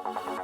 Bye.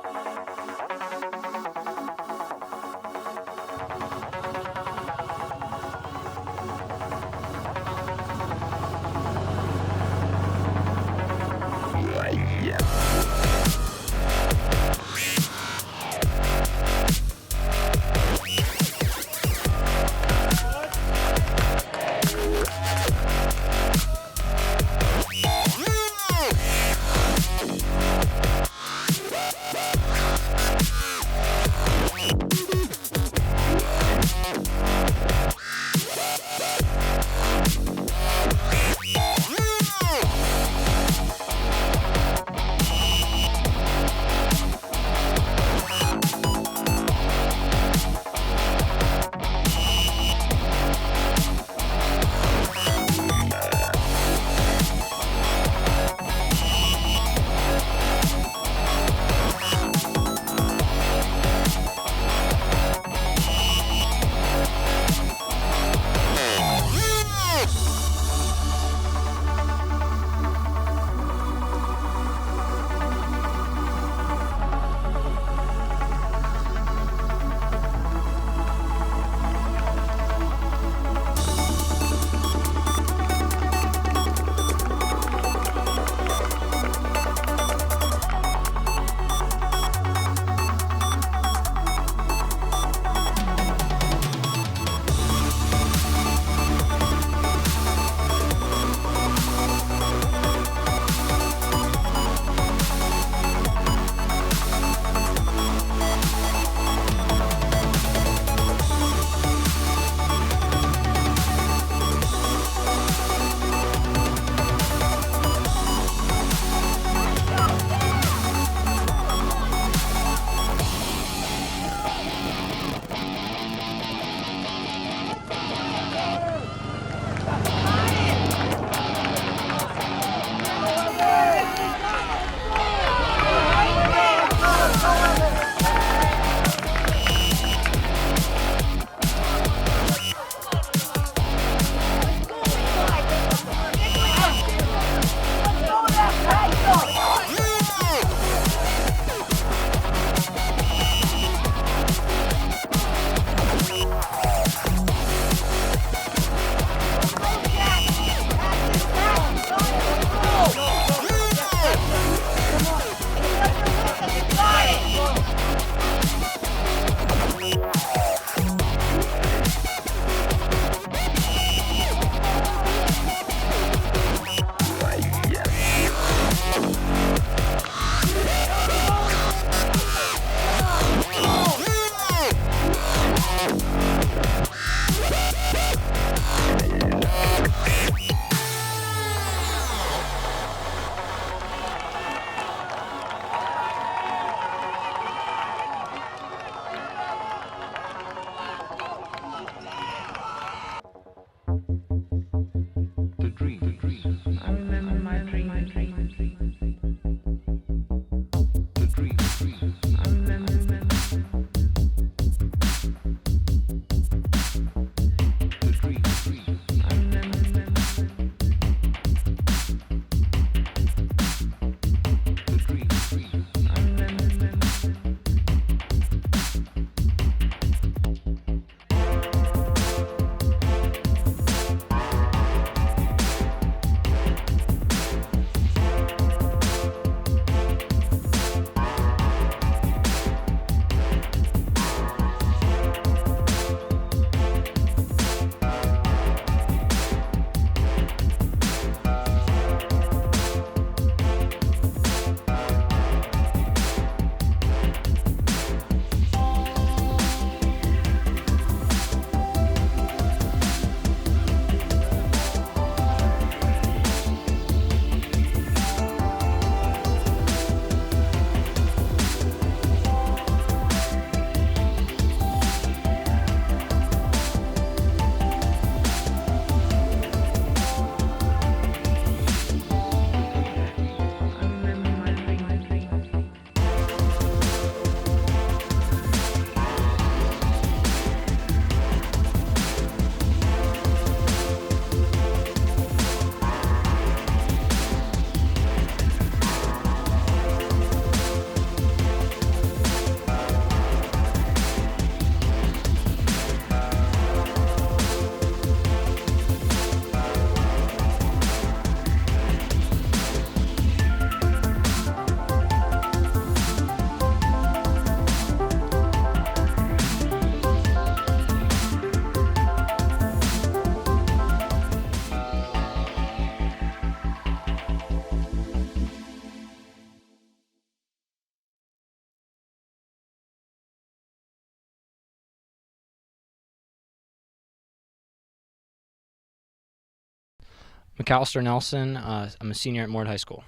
McAllister Nelson. I'm a senior at Moorhead High School.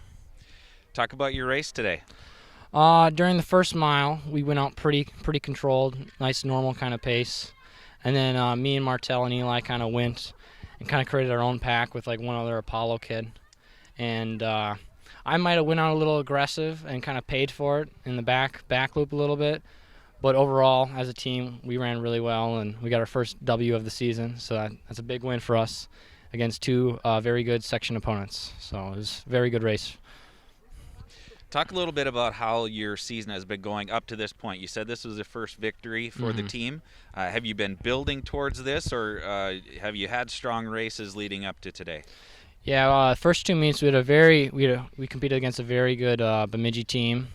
Talk about your race today. During the first mile, we went out pretty controlled, nice normal kind of pace, and then me and Martell and Eli kind of went and kind of created our own pack with like one other Apollo kid, and I might have went out a little aggressive and kind of paid for it in the back loop a little bit, but overall as a team we ran really well and we got our first W of the season, so that's a big win for us against two very good section opponents. So it was a very good race. Talk a little bit about how your season has been going up to this point. You said this was the first victory for the team. Have you been building towards this, or have you had strong races leading up to today? Yeah, first two meets we competed against a very good Bemidji team.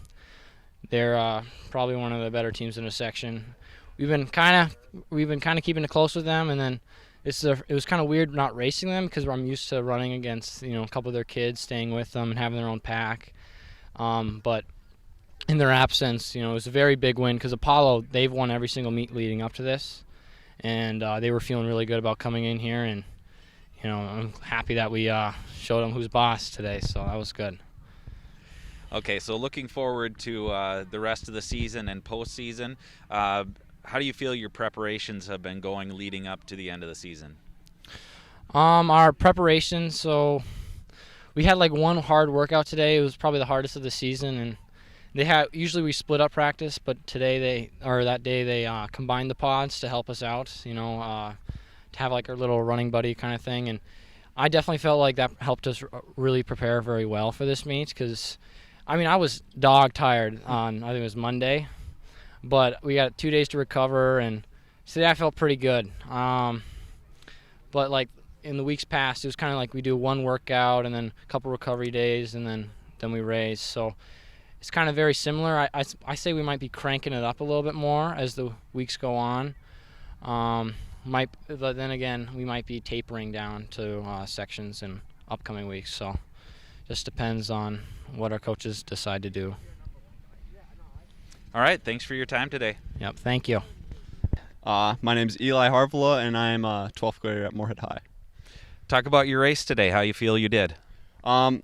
They're probably one of the better teams in the section. We've been kind of keeping it close with them, and then it was kind of weird not racing them because I'm used to running against a couple of their kids, staying with them and having their own pack. But in their absence, it was a very big win because Apollo, they've won every single meet leading up to this, and they were feeling really good about coming in here, and I'm happy that we showed them who's boss today, so that was good. Okay, so looking forward to the rest of the season and postseason, how do you feel your preparations have been going leading up to the end of the season? Our preparations, so we had like one hard workout today. It was probably the hardest of the season, and usually we split up practice, but that day they combined the pods to help us out, to have like our little running buddy kind of thing. And I definitely felt like that helped us really prepare very well for this meet because, I was dog tired on, I think it was Monday, but we got 2 days to recover, and today I felt pretty good. But like in the weeks past, it was kind of like we do one workout and then a couple recovery days, and then we race. So it's kind of very similar. I say we might be cranking it up a little bit more as the weeks go on. But then again, we might be tapering down to sections in upcoming weeks. So just depends on what our coaches decide to do. All right, thanks for your time today. Yep, thank you. My name's Eli Harvilla, and I'm a 12th grader at Moorhead High. Talk about your race today, how you feel you did. I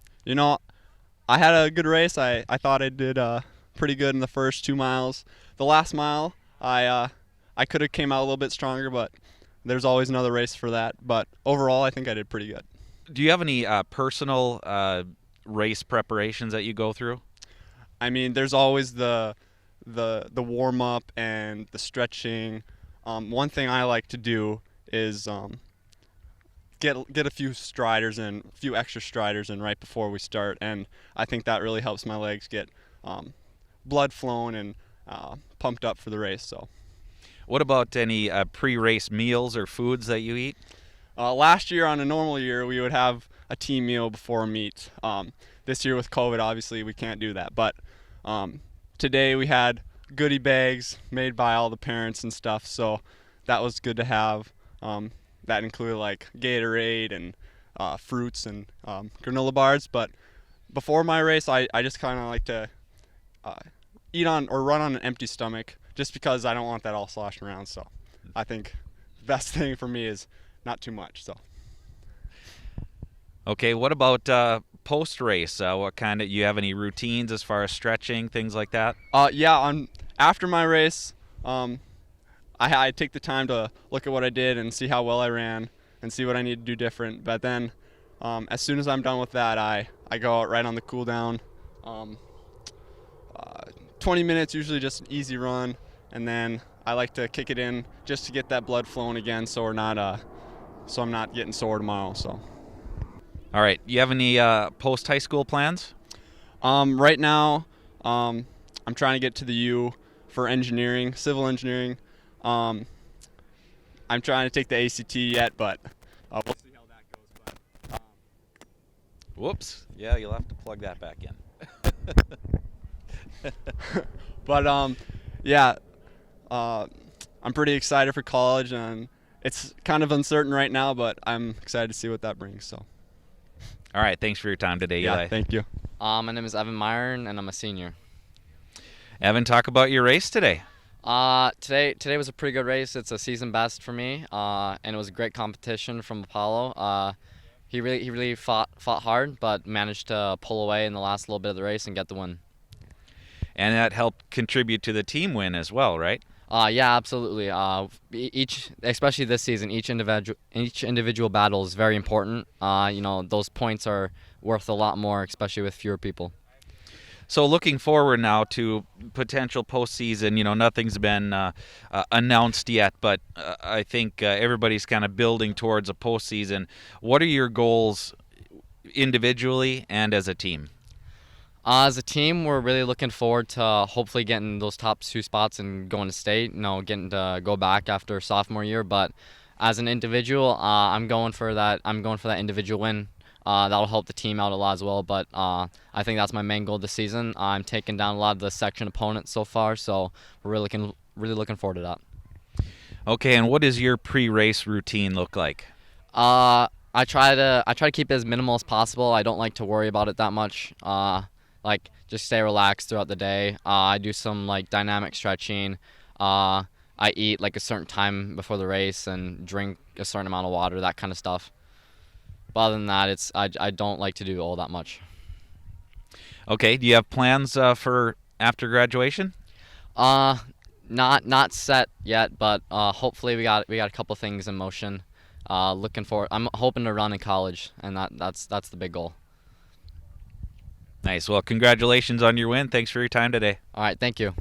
had a good race. I thought I did pretty good in the first 2 miles. The last mile, I could have came out a little bit stronger, but there's always another race for that. But overall, I think I did pretty good. Do you have any personal race preparations that you go through? There's always the warm up and the stretching. One thing I like to do is get a few extra striders in right before we start, and I think that really helps my legs get blood flowing and pumped up for the race. So, what about any pre-race meals or foods that you eat? Last year, on a normal year, we would have a team meal before a meet. This year with COVID, obviously we can't do that, but today we had goodie bags made by all the parents and stuff, so that was good to have. That included like Gatorade and fruits and granola bars. But before my race, I just kind of like to eat on or run on an empty stomach just because I don't want that all sloshing around. So I think the best thing for me is not too much. So. Okay, what about post-race? You have any routines as far as stretching, things like that? After my race, I take the time to look at what I did and see how well I ran and see what I need to do different. But then as soon as I'm done with that, I go out right on the cool down. 20 minutes, usually just an easy run, and then I like to kick it in just to get that blood flowing again, so I'm not getting sore tomorrow. So. All right. You have any post-high school plans? Right now, I'm trying to get to the U for engineering, civil engineering. I'm trying to take the ACT yet, but we'll see how that goes. But, Whoops. Yeah, you'll have to plug that back in. But I'm pretty excited for college, and it's kind of uncertain right now, but I'm excited to see what that brings. So. All right. Thanks for your time today, Eli. Yeah, thank you. My name is Evan Myron, and I'm a senior. Evan, talk about your race today. Today was a pretty good race. It's a season best for me, and it was a great competition from Apollo. he really fought hard, but managed to pull away in the last little bit of the race and get the win. And that helped contribute to the team win as well, right? Yeah, absolutely. Especially this season, each individual battle is very important. Those points are worth a lot more, especially with fewer people. So looking forward now to potential postseason, nothing's been announced yet, but I think everybody's kind of building towards a postseason. What are your goals individually and as a team? As a team, we're really looking forward to hopefully getting those top 2 spots and going to state, getting to go back after sophomore year. But as an individual, I'm going for that individual win. That'll help the team out a lot as well. But I think that's my main goal this season. I'm taking down a lot of the section opponents so far, so we're really looking forward to that. Okay, and what does your pre-race routine look like? I try to keep it as minimal as possible. I don't like to worry about it that much. Just stay relaxed throughout the day. I do some dynamic stretching. I eat a certain time before the race and drink a certain amount of water, that kind of stuff. But other than that, I don't like to do all that much. Okay, do you have plans for after graduation? Not set yet, but hopefully we got a couple things in motion. Looking forward. I'm hoping to run in college, and that's the big goal. Nice. Well, congratulations on your win. Thanks for your time today. All right, thank you.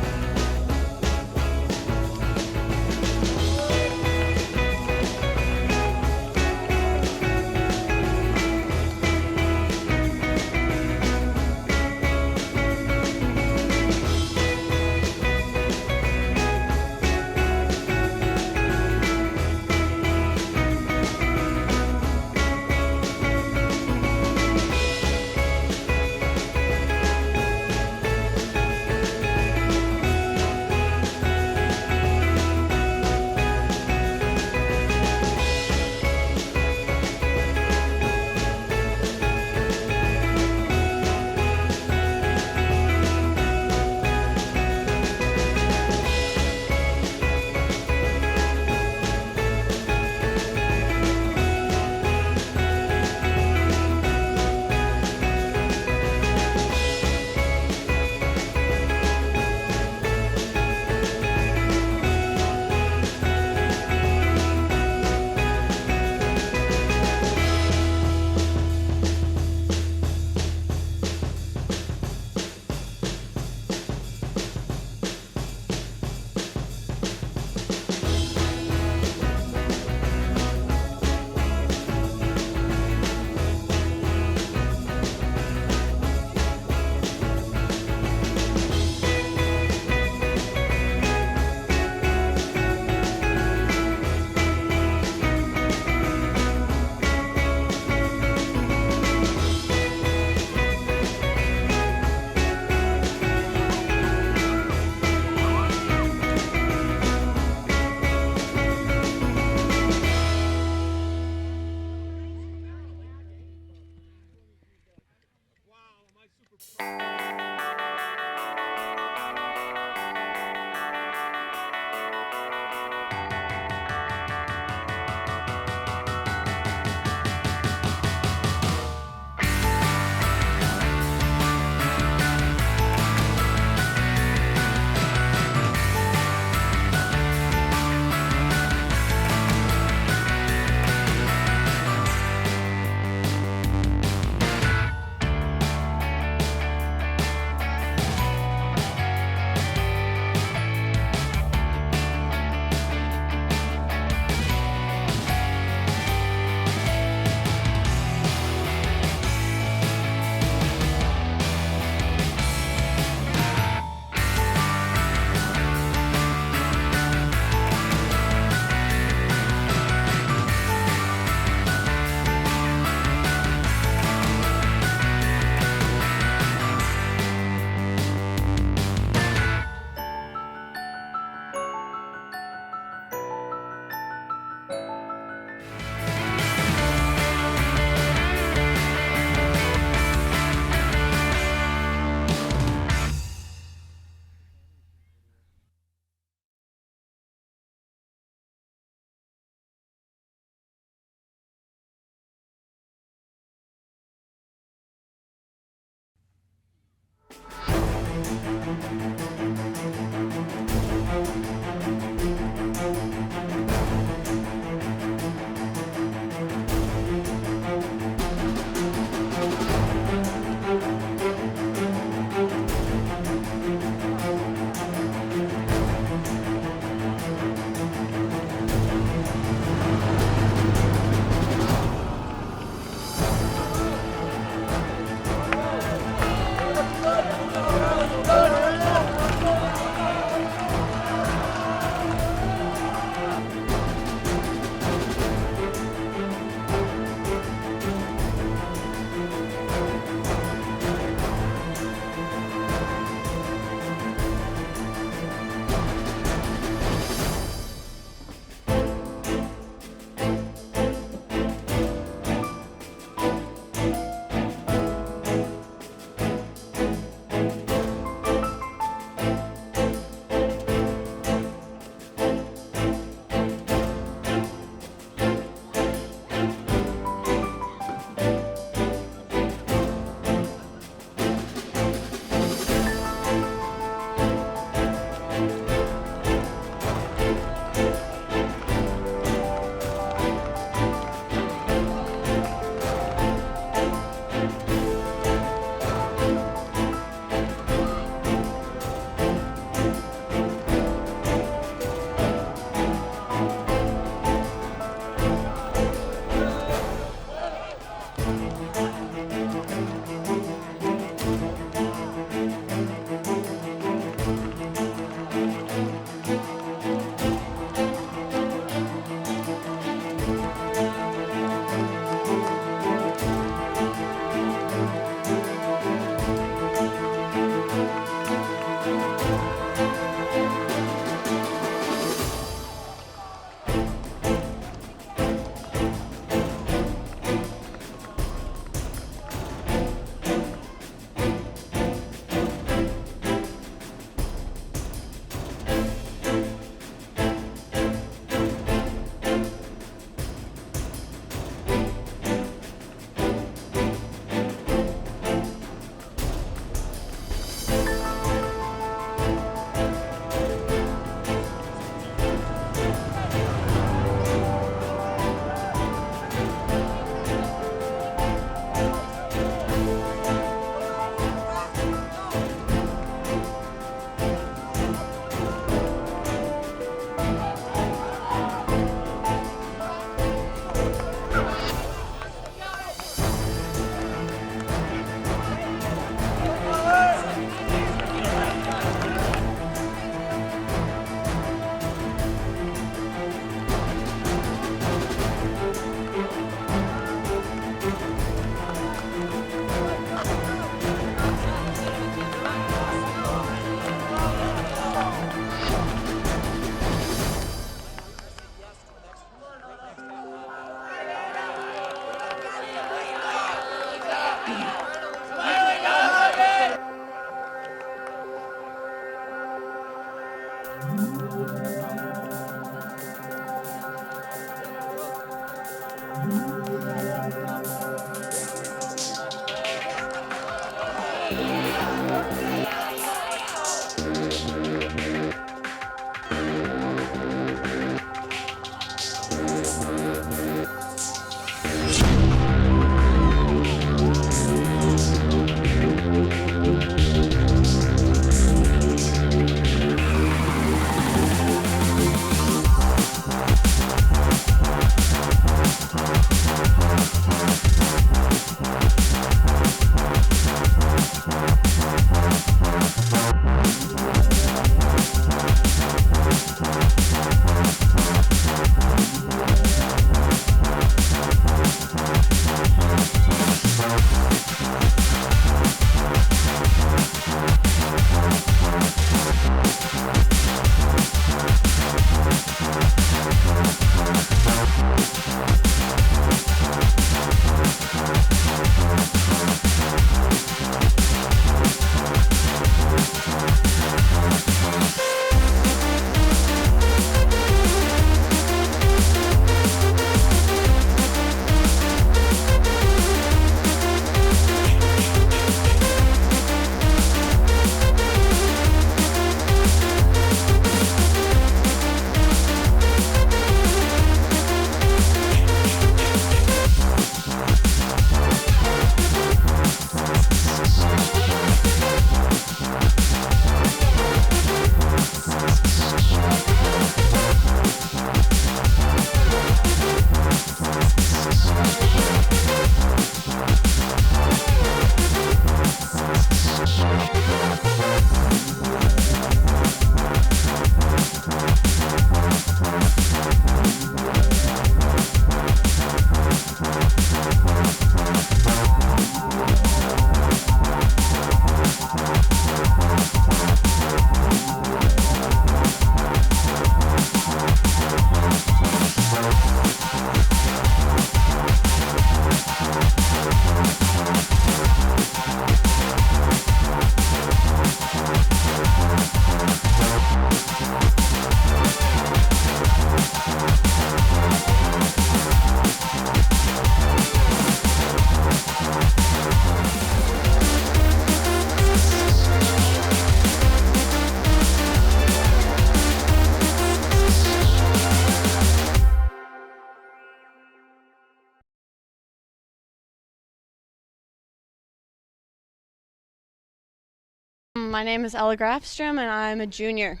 My name is Ella Grafstrom, and I'm a junior,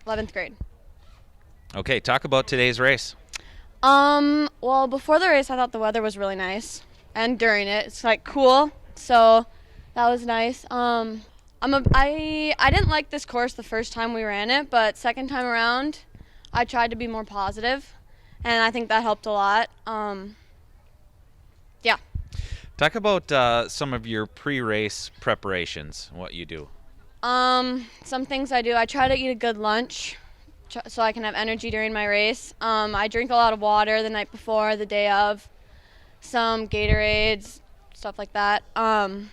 11th grade. Okay, talk about today's race. Well, before the race, I thought the weather was really nice, and during it, it's like cool, so that was nice. I didn't like this course the first time we ran it, but second time around, I tried to be more positive, and I think that helped a lot. Yeah. Talk about some of your pre-race preparations, what you do. Some things I do. I try to eat a good lunch so I can have energy during my race. I drink a lot of water the night before, the day of, some Gatorades, stuff like that. I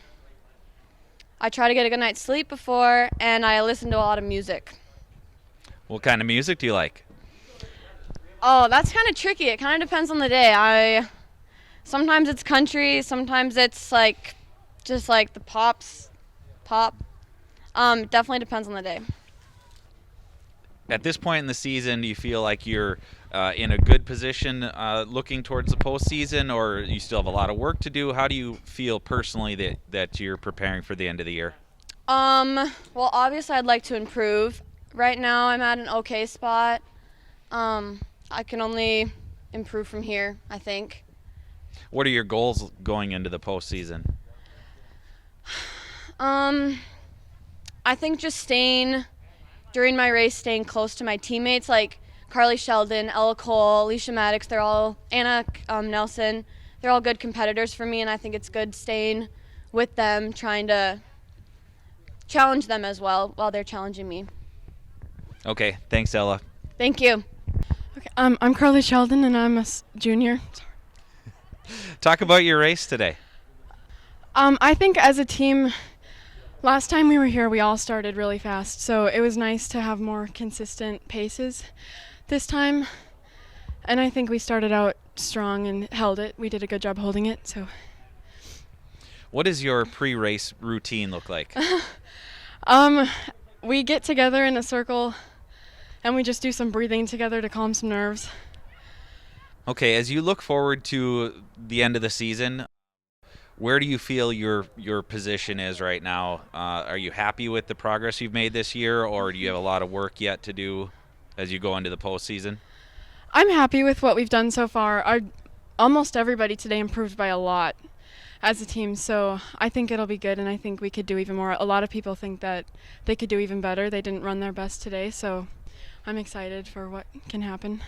try to get a good night's sleep before, and I listen to a lot of music. What kind of music do you like? Oh, that's kind of tricky. It kind of depends on the day. Sometimes it's country, sometimes it's like just like the pop. Definitely depends on the day. At this point in the season, do you feel like you're in a good position looking towards the postseason, or you still have a lot of work to do? How do you feel personally that you're preparing for the end of the year? Well, obviously I'd like to improve. Right now I'm at an okay spot. I can only improve from here, I think. What are your goals going into the postseason? I think just during my race, staying close to my teammates, like Carly Sheldon, Ella Cole, Alicia Maddox, Anna Nelson, they're all good competitors for me, and I think it's good staying with them, trying to challenge them as well while they're challenging me. Okay, thanks, Ella. Thank you. Okay, I'm Carly Sheldon, and I'm a junior. Talk about your race today. I think as a team, last time we were here, we all started really fast, so it was nice to have more consistent paces this time. And I think we started out strong and held it. We did a good job holding it. So, what does your pre-race routine look like? We get together in a circle, and we just do some breathing together to calm some nerves. Okay, as you look forward to the end of the season, where do you feel your position is right now? Are you happy with the progress you've made this year, or do you have a lot of work yet to do as you go into the postseason? I'm happy with what we've done so far. Almost everybody today improved by a lot as a team, so I think it'll be good, and I think we could do even more. A lot of people think that they could do even better. They didn't run their best today, so I'm excited for what can happen.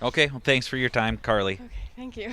Okay, well, thanks for your time, Carly. Okay, thank you.